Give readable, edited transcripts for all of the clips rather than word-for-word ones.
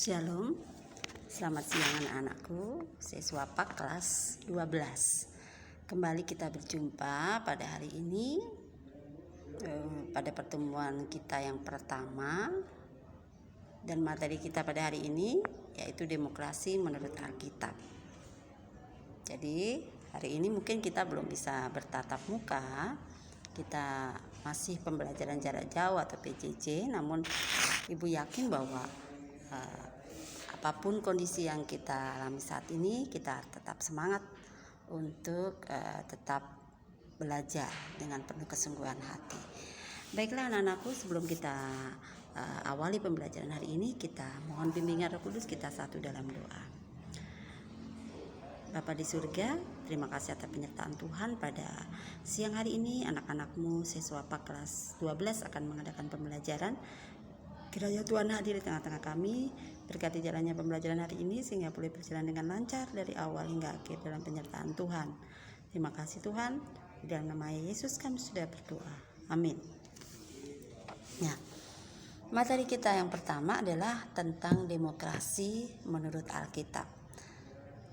Shalom, selamat siang anak-anakku, siswa PAK kelas 12. Kembali kita berjumpa pada hari ini, pada pertemuan kita yang pertama. Dan materi kita pada hari ini yaitu demokrasi menurut Alkitab. Jadi hari ini mungkin kita belum bisa bertatap muka, kita masih pembelajaran jarak jauh atau PJJ, namun Ibu yakin bahwa apapun kondisi yang kita alami saat ini, kita tetap semangat untuk tetap belajar dengan penuh kesungguhan hati. Baiklah anak-anakku, sebelum kita awali pembelajaran hari ini, kita mohon bimbingan Roh Kudus, kita satu dalam doa. Bapa di surga, terima kasih atas penyertaan Tuhan pada siang hari ini. Anak-anakmu siswa PAK kelas 12 akan mengadakan pembelajaran. Kiranya Tuhan hadir di tengah-tengah kami, berkati jalannya pembelajaran hari ini sehingga boleh berjalan dengan lancar dari awal hingga akhir dalam penyertaan Tuhan. Terima kasih Tuhan, di dalam nama Yesus kami sudah berdoa. Amin. Nah, materi kita yang pertama adalah tentang demokrasi menurut Alkitab.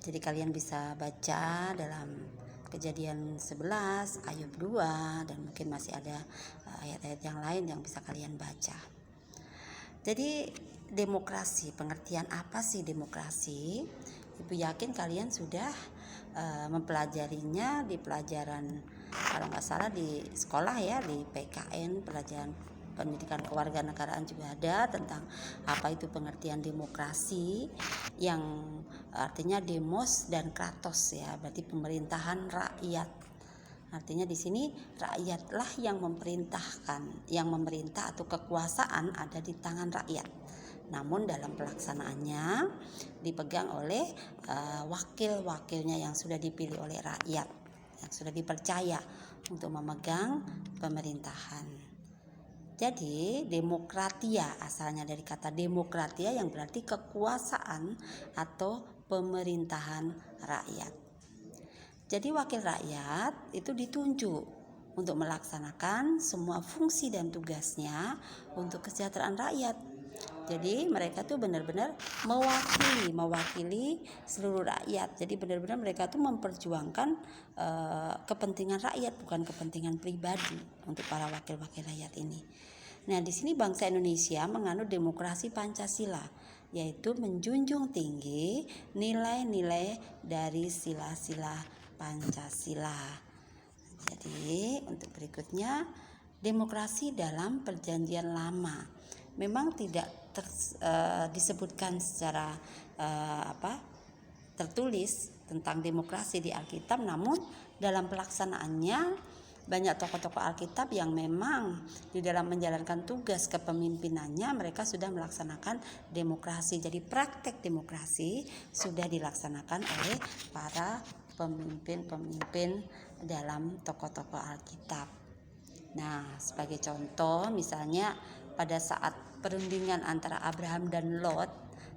Jadi kalian bisa baca dalam Kejadian 11, Ayub 2, dan mungkin masih ada ayat-ayat yang lain yang bisa kalian baca. Jadi demokrasi, pengertian apa sih demokrasi? Ibu yakin kalian sudah mempelajarinya di pelajaran, kalau nggak salah di sekolah ya, di PKN, pelajaran pendidikan kewarganegaraan juga ada tentang apa itu pengertian demokrasi, yang artinya demos dan kratos ya, berarti pemerintahan rakyat. Artinya di sini rakyatlah yang memerintahkan, yang memerintah atau kekuasaan ada di tangan rakyat. Namun dalam pelaksanaannya dipegang oleh wakil-wakilnya yang sudah dipilih oleh rakyat, yang sudah dipercaya untuk memegang pemerintahan. Jadi demokratia asalnya dari kata demokratia yang berarti kekuasaan atau pemerintahan rakyat. Jadi wakil rakyat itu ditunjuk untuk melaksanakan semua fungsi dan tugasnya untuk kesejahteraan rakyat. Jadi mereka tuh benar-benar mewakili seluruh rakyat. Jadi benar-benar mereka tuh memperjuangkan kepentingan rakyat, bukan kepentingan pribadi untuk para wakil-wakil rakyat ini. Nah, di sini bangsa Indonesia menganut demokrasi Pancasila, yaitu menjunjung tinggi nilai-nilai dari sila-sila Pancasila. Jadi untuk berikutnya, demokrasi dalam Perjanjian Lama memang tidak disebutkan secara tertulis tentang demokrasi di Alkitab, namun dalam pelaksanaannya banyak tokoh-tokoh Alkitab yang memang di dalam menjalankan tugas kepemimpinannya mereka sudah melaksanakan demokrasi. Jadi praktek demokrasi sudah dilaksanakan oleh para pemimpin-pemimpin dalam tokoh-tokoh Alkitab. Nah, sebagai contoh misalnya pada saat perundingan antara Abraham dan Lot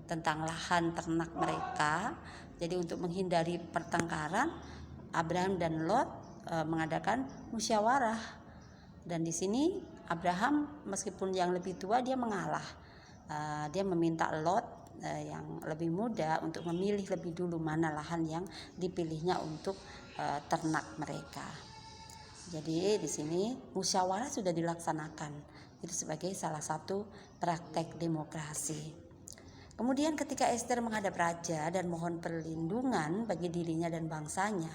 tentang lahan ternak mereka, jadi untuk menghindari pertengkaran, Abraham dan Lot mengadakan musyawarah. Dan di sini Abraham meskipun yang lebih tua dia mengalah. Dia meminta Lot yang lebih muda untuk memilih lebih dulu mana lahan yang dipilihnya untuk ternak mereka. Jadi di sini musyawarah sudah dilaksanakan. Itu sebagai salah satu praktek demokrasi. Kemudian ketika Ester menghadap raja dan mohon perlindungan bagi dirinya dan bangsanya,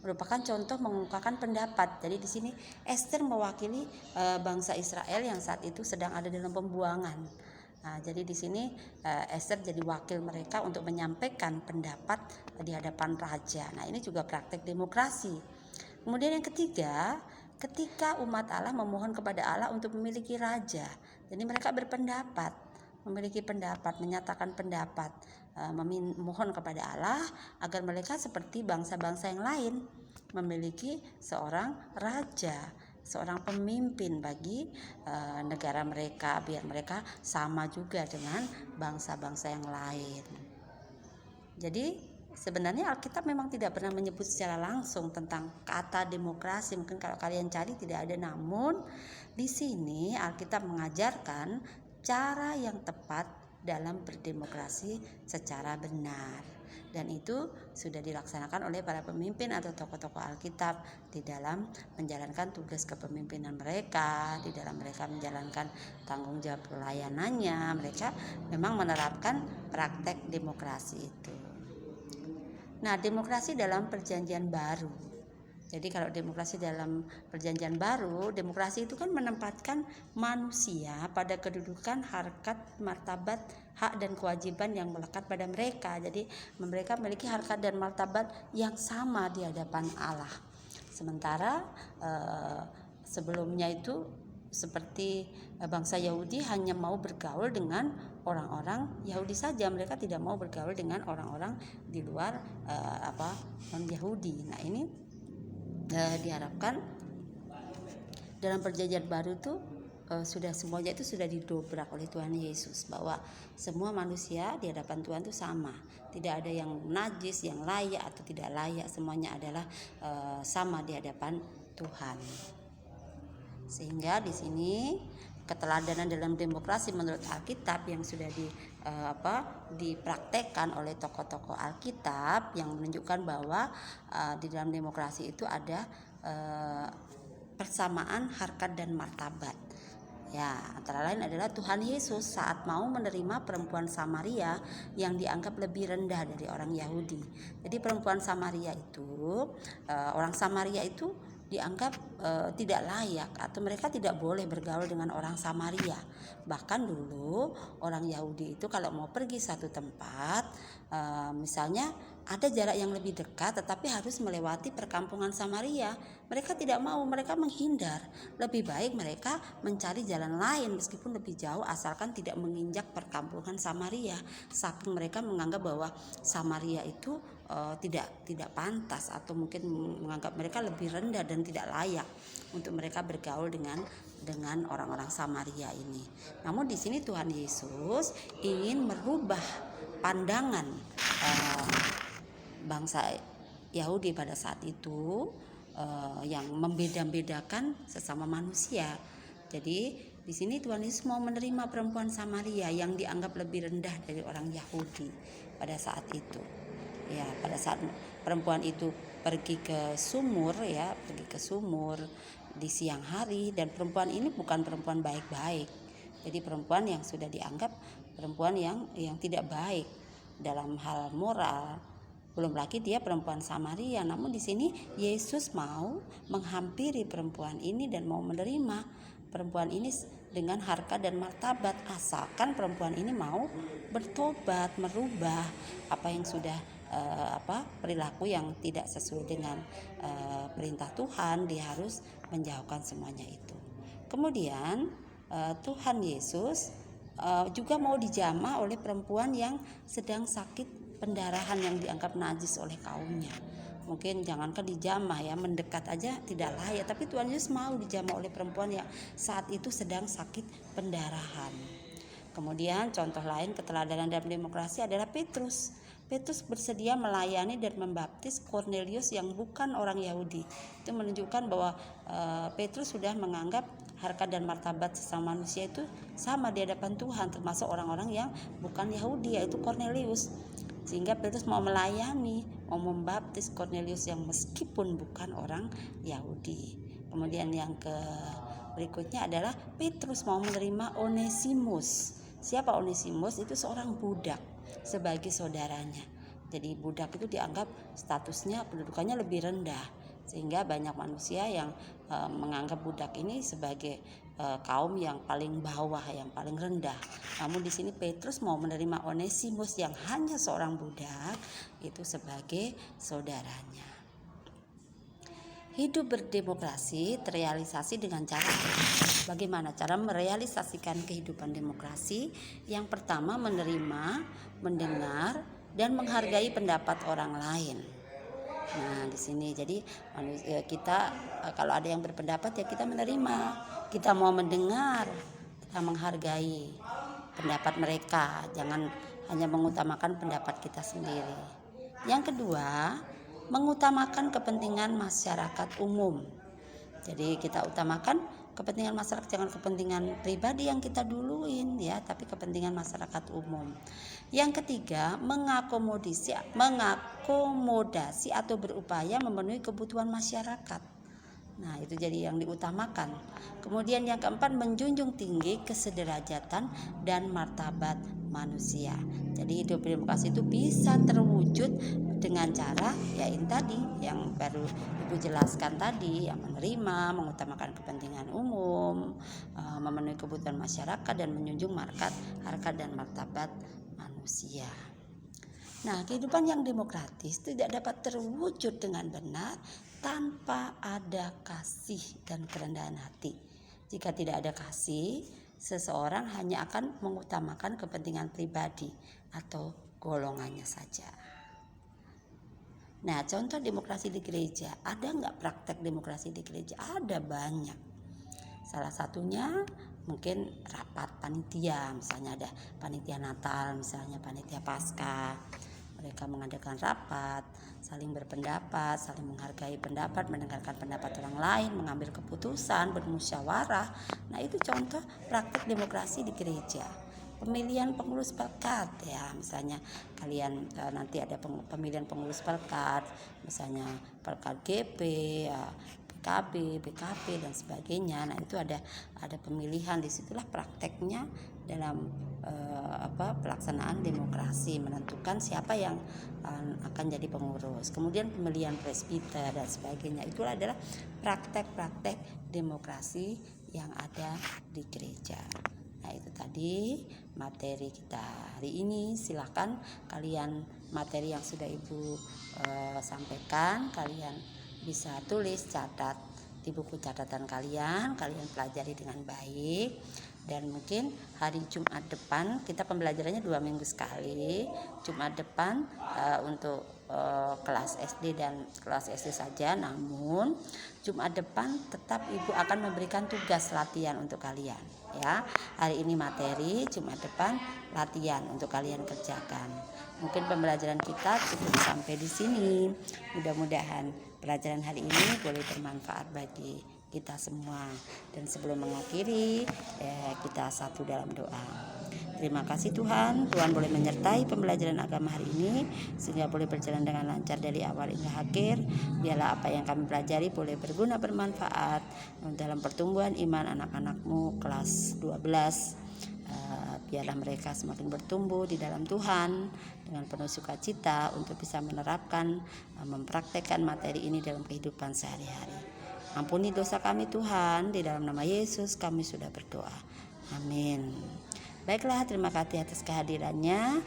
merupakan contoh mengungkapkan pendapat. Jadi di sini Ester mewakili bangsa Israel yang saat itu sedang ada dalam pembuangan. Nah, jadi di sini Ester jadi wakil mereka untuk menyampaikan pendapat di hadapan raja. Nah, ini juga praktek demokrasi. Kemudian yang ketiga, ketika umat Allah memohon kepada Allah untuk memiliki raja. Jadi mereka berpendapat, memiliki pendapat, menyatakan pendapat, memohon kepada Allah agar mereka seperti bangsa-bangsa yang lain memiliki seorang raja, seorang pemimpin bagi negara mereka, biar mereka sama juga dengan bangsa-bangsa yang lain. Jadi sebenarnya Alkitab memang tidak pernah menyebut secara langsung tentang kata demokrasi. Mungkin kalau kalian cari tidak ada, namun di sini Alkitab mengajarkan cara yang tepat dalam berdemokrasi secara benar. Dan itu sudah dilaksanakan oleh para pemimpin atau tokoh-tokoh Alkitab di dalam menjalankan tugas kepemimpinan mereka, di dalam mereka menjalankan tanggung jawab pelayanannya. Mereka memang menerapkan praktek demokrasi itu. Nah, demokrasi dalam perjanjian baru. Jadi kalau demokrasi dalam perjanjian baru, demokrasi itu kan menempatkan manusia pada kedudukan, harkat, martabat, hak dan kewajiban yang melekat pada mereka. Jadi mereka memiliki harkat dan martabat yang sama di hadapan Allah. Sementara sebelumnya itu seperti bangsa Yahudi hanya mau bergaul dengan orang-orang Yahudi saja, mereka tidak mau bergaul dengan orang-orang di luar non-Yahudi. Nah, ini diharapkan dalam perjanjian baru itu sudah semuanya itu sudah didobrak oleh Tuhan Yesus, bahwa semua manusia di hadapan Tuhan itu sama, tidak ada yang najis, yang layak atau tidak layak, semuanya adalah sama di hadapan Tuhan. Sehingga di sini keteladanan dalam demokrasi menurut Alkitab yang sudah dipraktekkan oleh tokoh-tokoh Alkitab yang menunjukkan bahwa di dalam demokrasi itu ada persamaan harkat dan martabat. Ya, antara lain adalah Tuhan Yesus saat mau menerima perempuan Samaria yang dianggap lebih rendah dari orang Yahudi. Jadi perempuan Samaria itu, orang Samaria itu dianggap tidak layak atau mereka tidak boleh bergaul dengan orang Samaria. Bahkan dulu orang Yahudi itu kalau mau pergi satu tempat, misalnya ada jarak yang lebih dekat tetapi harus melewati perkampungan Samaria, mereka tidak mau, mereka menghindar. Lebih baik mereka mencari jalan lain meskipun lebih jauh asalkan tidak menginjak perkampungan Samaria. Saking mereka menganggap bahwa Samaria itu tidak pantas atau mungkin menganggap mereka lebih rendah dan tidak layak untuk mereka bergaul dengan orang-orang Samaria ini. Namun di sini Tuhan Yesus ingin merubah pandangan bangsa Yahudi pada saat itu yang membeda-bedakan sesama manusia. Jadi di sini Tuhan Yesus mau menerima perempuan Samaria yang dianggap lebih rendah dari orang Yahudi pada saat itu. Ya, pada saat perempuan itu pergi ke sumur di siang hari, dan perempuan ini bukan perempuan baik-baik. Jadi perempuan yang sudah dianggap perempuan yang tidak baik dalam hal moral. Belum lagi dia perempuan Samaria. Namun di sini Yesus mau menghampiri perempuan ini dan mau menerima perempuan ini dengan harkat dan martabat, asalkan perempuan ini mau bertobat, merubah apa yang sudah perilaku yang tidak sesuai dengan perintah Tuhan. Dia harus menjauhkan semuanya itu. Kemudian Tuhan Yesus juga mau dijamah oleh perempuan yang sedang sakit pendarahan yang dianggap najis oleh kaumnya. Mungkin jangankan dijamah ya, mendekat aja tidak layak, tapi Tuhan Yesus mau dijamah oleh perempuan yang saat itu sedang sakit pendarahan. Kemudian contoh lain keteladanan dalam demokrasi adalah Petrus. Petrus bersedia melayani dan membaptis Kornelius yang bukan orang Yahudi. Itu menunjukkan bahwa Petrus sudah menganggap harkat dan martabat sesama manusia itu sama di hadapan Tuhan, termasuk orang-orang yang bukan Yahudi, yaitu Kornelius. Sehingga Petrus mau melayani, mau membaptis Kornelius yang meskipun bukan orang Yahudi. Kemudian yang berikutnya adalah Petrus mau menerima Onesimus. Siapa Onesimus? Itu seorang budak sebagai saudaranya. Jadi budak itu dianggap statusnya, kedudukannya lebih rendah, sehingga banyak manusia yang menganggap budak ini sebagai kaum yang paling bawah, yang paling rendah. Namun di sini Petrus mau menerima Onesimus yang hanya seorang budak itu sebagai saudaranya. Hidup berdemokrasi terrealisasi dengan cara bagaimana cara merealisasikan kehidupan demokrasi? Yang pertama, menerima, mendengar, dan menghargai pendapat orang lain. Nah, di sini jadi kita kalau ada yang berpendapat ya kita menerima, kita mau mendengar, kita menghargai pendapat mereka, jangan hanya mengutamakan pendapat kita sendiri. Yang kedua, mengutamakan kepentingan masyarakat umum. Jadi kita utamakan kepentingan masyarakat, jangan kepentingan pribadi yang kita duluin ya, tapi kepentingan masyarakat umum. Yang ketiga, mengakomodasi atau berupaya memenuhi kebutuhan masyarakat. Nah, itu jadi yang diutamakan. Kemudian yang keempat, menjunjung tinggi kesederajatan dan martabat manusia. Jadi hidup demokrasi itu bisa terwujud dengan cara ya ini tadi yang baru Ibu jelaskan tadi, yang menerima, mengutamakan kepentingan umum, memenuhi kebutuhan masyarakat dan menjunjung harkat dan martabat manusia. Nah, kehidupan yang demokratis tidak dapat terwujud dengan benar tanpa ada kasih dan kerendahan hati. Jika tidak ada kasih, seseorang hanya akan mengutamakan kepentingan pribadi atau golongannya saja. Nah, contoh demokrasi di gereja, ada nggak praktek demokrasi di gereja? Ada banyak. Salah satunya mungkin rapat panitia, misalnya ada panitia Natal, misalnya panitia Paskah. Mereka mengadakan rapat, saling berpendapat, saling menghargai pendapat, mendengarkan pendapat orang lain, mengambil keputusan, bermusyawarah. Nah, itu contoh praktek demokrasi di gereja. Pemilihan pengurus pelkat ya, misalnya kalian nanti ada pemilihan pengurus pelkat, misalnya pelkat GP, ya, PKB, BKP dan sebagainya. Nah, itu ada pemilihan, disitulah prakteknya dalam pelaksanaan demokrasi, menentukan siapa yang akan jadi pengurus. Kemudian pemilihan presbiter dan sebagainya. Itu adalah praktek-praktek demokrasi yang ada di gereja. Nah, itu tadi materi kita hari ini. Silakan kalian materi yang sudah Ibu sampaikan, kalian bisa tulis, catat di buku catatan kalian pelajari dengan baik. Dan mungkin hari Jumat depan, kita pembelajarannya 2 minggu sekali. Jumat depan untuk kelas SD dan kelas SD saja, namun Jumat depan tetap Ibu akan memberikan tugas latihan untuk kalian ya. Hari ini materi, Jumat depan latihan untuk kalian kerjakan. Mungkin pembelajaran kita cukup sampai di sini. Mudah-mudahan pelajaran hari ini boleh bermanfaat bagi kita semua. Dan sebelum mengakhiri, kita satu dalam doa. Terima kasih Tuhan boleh menyertai pembelajaran agama hari ini sehingga boleh berjalan dengan lancar dari awal hingga akhir. Biarlah apa yang kami pelajari boleh berguna, bermanfaat dalam pertumbuhan iman anak-anakmu kelas 12. Biarlah mereka semakin bertumbuh di dalam Tuhan dengan penuh sukacita untuk bisa menerapkan, mempraktekkan materi ini dalam kehidupan sehari-hari. Ampuni dosa kami Tuhan, di dalam nama Yesus kami sudah berdoa. Amin. Baiklah, terima kasih atas kehadirannya.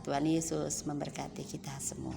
Tuhan Yesus memberkati kita semua.